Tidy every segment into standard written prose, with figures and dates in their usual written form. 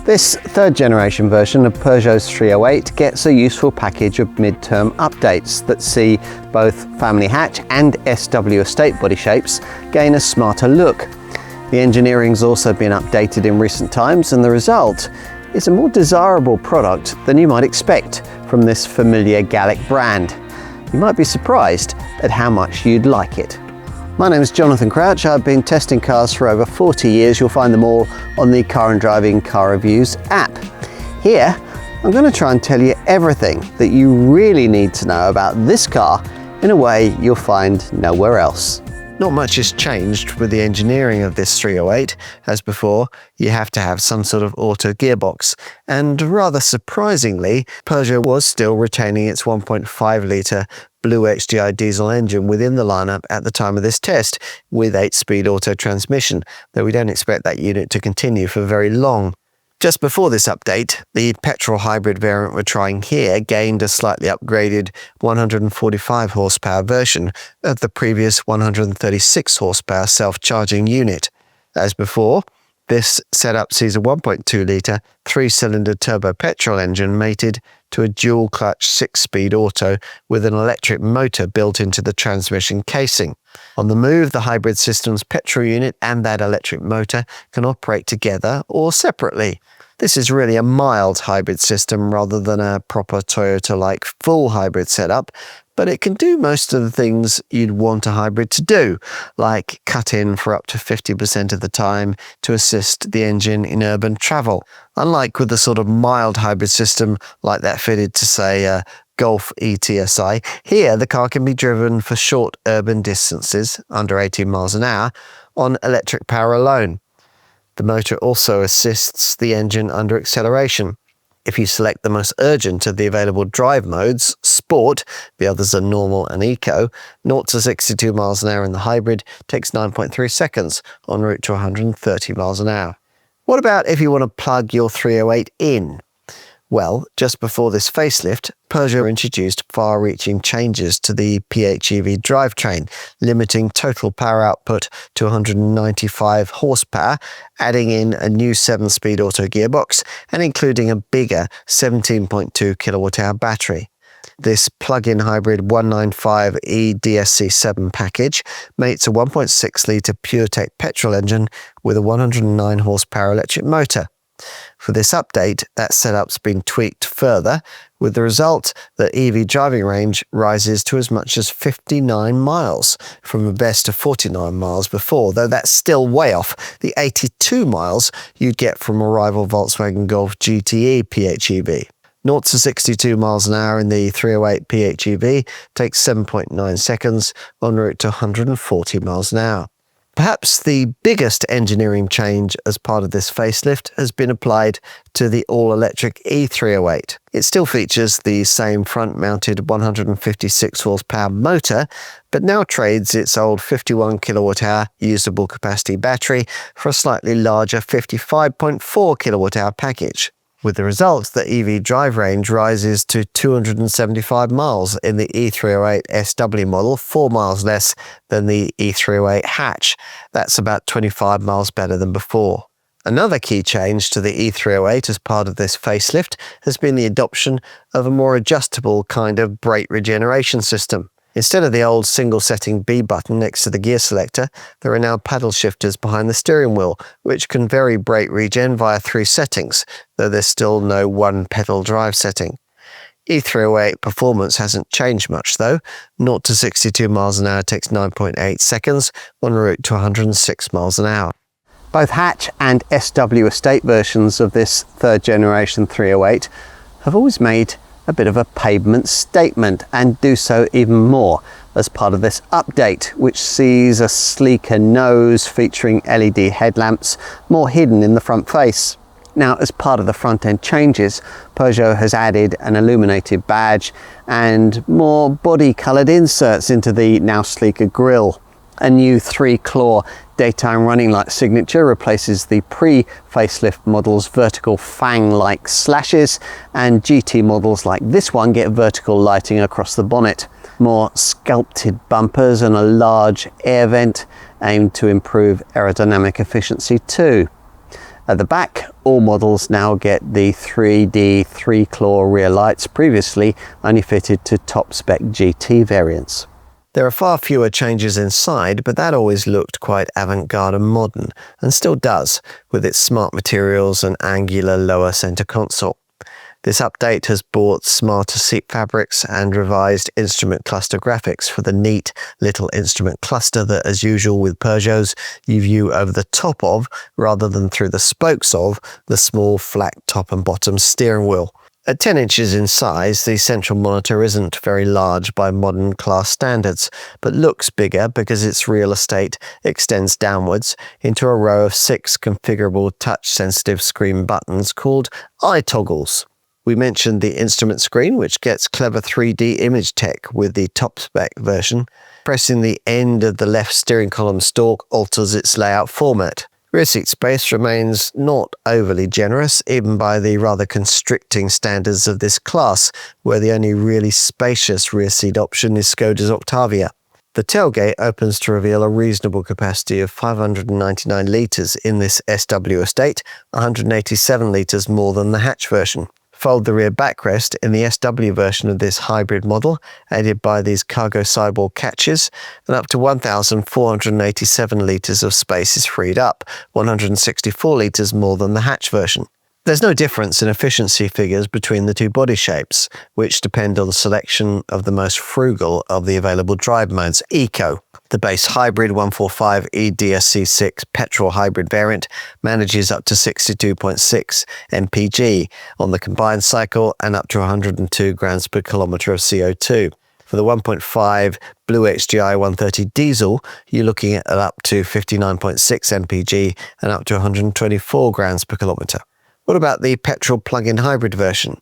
This third generation version of Peugeot's 308 gets a useful package of mid-term updates that see both family hatch and SW estate body shapes gain a smarter look. The engineering's also been updated in recent times, and the result is a more desirable product than you might expect from this familiar Gallic brand. You might be surprised at how much you'd like it. My name is Jonathan Crouch. I've been testing cars for over 40 years. You'll find them all on the Car and Driving Car Reviews app. Here, I'm going to try and tell you everything that you really need to know about this car in a way you'll find nowhere else. Not much has changed with the engineering of this 308. As before, you have to have some sort of auto gearbox. And rather surprisingly, Peugeot was still retaining its 1.5 litre Blue HDI diesel engine within the lineup at the time of this test with 8-speed auto transmission, though we don't expect that unit to continue for very long. Just before this update, the petrol hybrid variant we're trying here gained a slightly upgraded 145 horsepower version of the previous 136 horsepower self-charging unit. As before, this setup sees a 1.2 litre 3-cylinder turbo petrol engine mated to a dual-clutch 6-speed auto with an electric motor built into the transmission casing. On the move, the hybrid system's petrol unit and that electric motor can operate together or separately. This is really a mild hybrid system rather than a proper Toyota-like full hybrid setup, but it can do most of the things you'd want a hybrid to do, like cut in for up to 50% of the time to assist the engine in urban travel. Unlike with the sort of mild hybrid system like that fitted to, say, a Golf ETSI, here the car can be driven for short urban distances, under 18 miles an hour, on electric power alone. The motor also assists the engine under acceleration. If you select the most urgent of the available drive modes, Sport, the others are Normal and Eco, 0 to 62 miles an hour in the hybrid takes 9.3 seconds en route to 130 miles an hour. What about if you want to plug your 308 in? Well, just before this facelift, Peugeot introduced far-reaching changes to the PHEV drivetrain, limiting total power output to 195 horsepower, adding in a new 7-speed auto gearbox, and including a bigger 17.2 kilowatt-hour battery. This plug-in hybrid 195e DSC7 package mates a 1.6 litre PureTech petrol engine with a 109 horsepower electric motor. For this update, that setup's been tweaked further, with the result that EV driving range rises to as much as 59 miles, from a best of 49 miles before, though that's still way off the 82 miles you'd get from a rival Volkswagen Golf GTE PHEV. 0 to 62 miles an hour in the 308 PHEV takes 7.9 seconds en route to 140 miles an hour. Perhaps the biggest engineering change as part of this facelift has been applied to the all-electric E308. It still features the same front-mounted 156 horsepower motor, but now trades its old 51 kilowatt-hour usable capacity battery for a slightly larger 55.4 kilowatt-hour package. With the result that EV drive range rises to 275 miles in the E308 SW model, 4 miles less than the E308 hatch. That's about 25 miles better than before. Another key change to the E308 as part of this facelift has been the adoption of a more adjustable kind of brake regeneration system. Instead of the old single-setting B button next to the gear selector, there are now paddle shifters behind the steering wheel, which can vary brake regen via 3 settings, though there's still no one-pedal drive setting. E308 performance hasn't changed much though. 0 to 62 miles an hour takes 9.8 seconds, en route to 106 miles an hour. Both hatch and SW estate versions of this third-generation 308 have always made a bit of a pavement statement, and do so even more as part of this update, which sees a sleeker nose featuring LED headlamps more hidden in the front face. Now, as part of the front end changes, Peugeot has added an illuminated badge and more body coloured inserts into the now sleeker grille. A new 3-claw daytime running light signature replaces the pre-facelift model's vertical fang-like slashes, and GT models like this one get vertical lighting across the bonnet. More sculpted bumpers and a large air vent aim to improve aerodynamic efficiency too. At the back, all models now get the 3D 3-claw rear lights, previously only fitted to top-spec GT variants. There are far fewer changes inside, but that always looked quite avant-garde and modern, and still does, with its smart materials and angular lower centre console. This update has brought smarter seat fabrics and revised instrument cluster graphics for the neat little instrument cluster that, as usual with Peugeots, you view over the top of, rather than through the spokes of, the small flat top and bottom steering wheel. At 10 inches in size, the central monitor isn't very large by modern class standards, but looks bigger because its real estate extends downwards into a row of 6 configurable touch-sensitive screen buttons called eye toggles. We mentioned the instrument screen, which gets clever 3D image tech with the top-spec version. Pressing the end of the left steering column stalk alters its layout format. Rear seat space remains not overly generous, even by the rather constricting standards of this class, where the only really spacious rear seat option is Skoda's Octavia. The tailgate opens to reveal a reasonable capacity of 599 litres in this SW estate, 187 litres more than the hatch version. Fold the rear backrest in the SW version of this hybrid model, aided by these cargo sidewall catches, and up to 1,487 litres of space is freed up, 164 litres more than the hatch version. There's no difference in efficiency figures between the two body shapes, which depend on selection of the most frugal of the available drive modes, Eco. The base hybrid 145e DSC6 petrol hybrid variant manages up to 62.6 mpg on the combined cycle and up to 102 grams per kilometre of CO2. For the 1.5 Blue HDI 130 diesel, you're looking at up to 59.6 mpg and up to 124 grams per kilometre. What about the petrol plug-in hybrid version?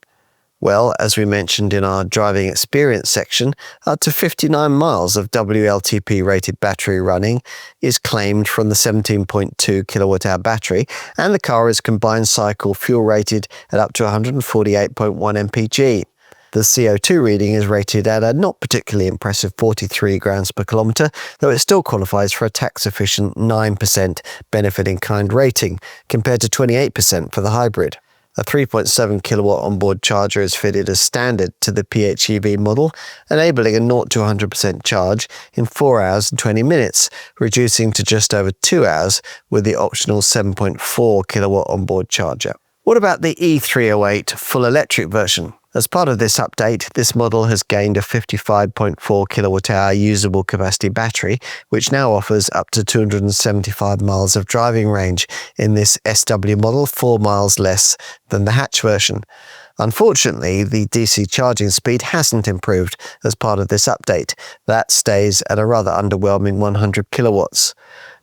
Well, as we mentioned in our driving experience section, up to 59 miles of WLTP rated battery running is claimed from the 17.2 kilowatt-hour battery, and the car is combined cycle fuel rated at up to 148.1 mpg. The CO2 reading is rated at a not particularly impressive 43 grams per kilometre, though it still qualifies for a tax-efficient 9% benefit in kind rating, compared to 28% for the hybrid. A 3.7 kilowatt onboard charger is fitted as standard to the PHEV model, enabling a 0 to 100% charge in 4 hours and 20 minutes, reducing to just over 2 hours with the optional 7.4 kilowatt onboard charger. What about the E308 full electric version? As part of this update, this model has gained a 55.4 kilowatt-hour usable capacity battery, which now offers up to 275 miles of driving range in this SW model, 4 miles less than the hatch version. Unfortunately, the DC charging speed hasn't improved as part of this update. That stays at a rather underwhelming 100 kilowatts.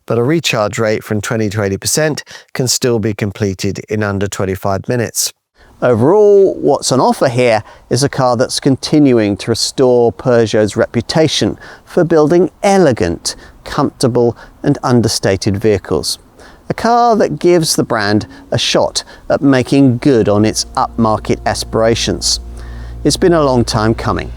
But a recharge rate from 20 to 80% can still be completed in under 25 minutes. Overall, what's on offer here is a car that's continuing to restore Peugeot's reputation for building elegant, comfortable and understated vehicles. A car that gives the brand a shot at making good on its upmarket aspirations. It's been a long time coming.